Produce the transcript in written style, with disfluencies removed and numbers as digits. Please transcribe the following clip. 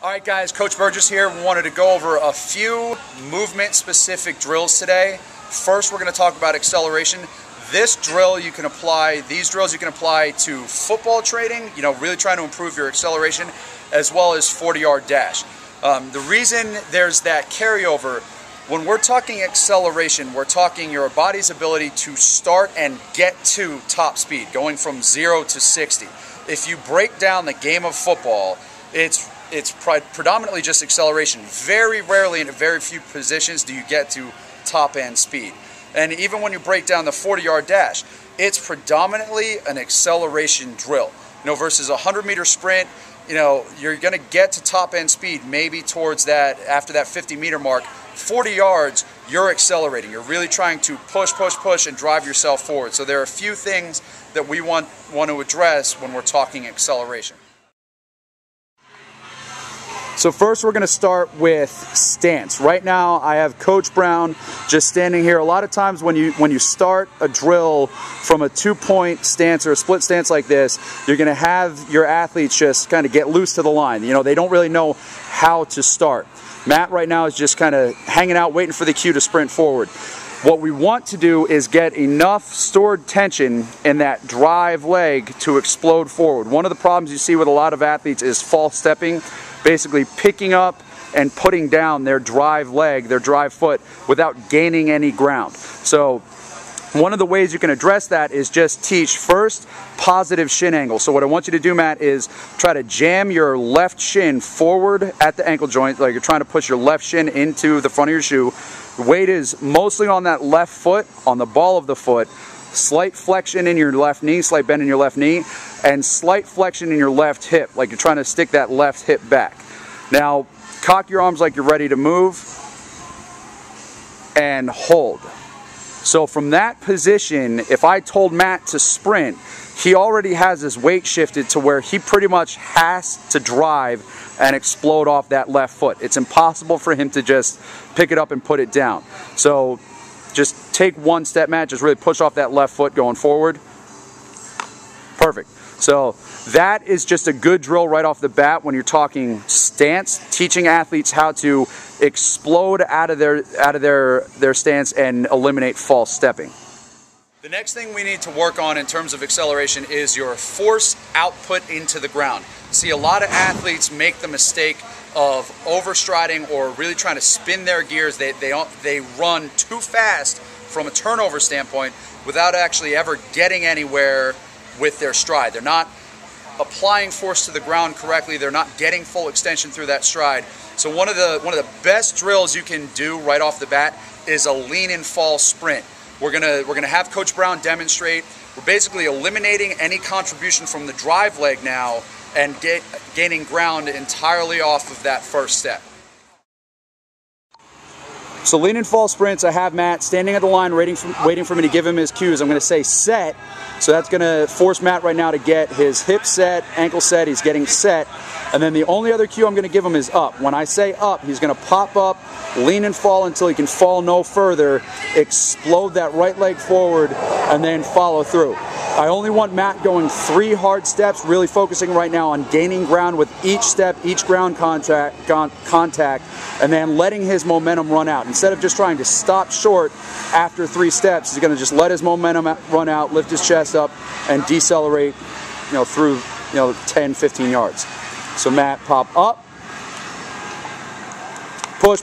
All right, guys, Coach Burgess here. We wanted to go over a few movement-specific drills today. First, we're going to talk about acceleration. These drills you can apply to football training, really trying to improve your acceleration, as well as 40-yard dash. The reason there's that carryover, when we're talking acceleration, we're talking your body's ability to start and get to top speed, going from 0 to 60. If you break down the game of football, it's predominantly just acceleration. Very rarely in very few positions do you get to top end speed. And even when you break down the 40-yard dash, it's predominantly an acceleration drill. Versus a 100-meter sprint, you're going to get to top end speed maybe towards that, after that 50-meter mark. 40 yards, you're accelerating. You're really trying to push, and drive yourself forward. So there are a few things that we want to address when we're talking acceleration. So first we're going to start with stance. Right now I have Coach Brown just standing here. A lot of times when you start a drill from a 2-point stance or a split stance like this, you're going to have your athletes just kind of get loose to the line. They don't really know how to start. Matt right now is just kind of hanging out waiting for the cue to sprint forward. What we want to do is get enough stored tension in that drive leg to explode forward. One of the problems you see with a lot of athletes is false stepping, basically picking up and putting down their drive leg, their drive foot, without gaining any ground. So one of the ways you can address that is just teach first positive shin angle. So what I want you to do, Matt, is try to jam your left shin forward at the ankle joint, like you're trying to push your left shin into the front of your shoe. The weight is mostly on that left foot, on the ball of the foot. Slight flexion in your left knee, slight bend in your left knee, and slight flexion in your left hip, like you're trying to stick that left hip back. Now, cock your arms like you're ready to move, and hold. So from that position, if I told Matt to sprint, he already has his weight shifted to where he pretty much has to drive and explode off that left foot. It's impossible for him to just pick it up and put it down. So just take one step, Matt, just really push off that left foot going forward. Perfect. So that is just a good drill right off the bat when you're talking stance, teaching athletes how to explode out of their stance and eliminate false stepping. The next thing we need to work on in terms of acceleration is your force output into the ground. See, a lot of athletes make the mistake of overstriding or really trying to spin their gears. They run too fast from a turnover standpoint without actually ever getting anywhere with their stride. They're not applying force to the ground correctly. They're not getting full extension through that stride. So one of the best drills you can do right off the bat is a lean and fall sprint. We're gonna have Coach Brown demonstrate. We're basically eliminating any contribution from the drive leg now and gaining ground entirely off of that first step. So lean and fall sprints, I have Matt standing at the line waiting for me to give him his cues. I'm going to say set, so that's going to force Matt right now to get his hip set, ankle set, he's getting set. And then the only other cue I'm going to give him is up. When I say up, he's going to pop up, lean and fall until he can fall no further, explode that right leg forward, and then follow through. I only want Matt going 3 hard steps, really focusing right now on gaining ground with each step, each ground contact, and then letting his momentum run out. Instead of just trying to stop short after 3 steps, he's going to just let his momentum run out, lift his chest up, and decelerate, through 10, 15 yards. So Matt, pop up, push,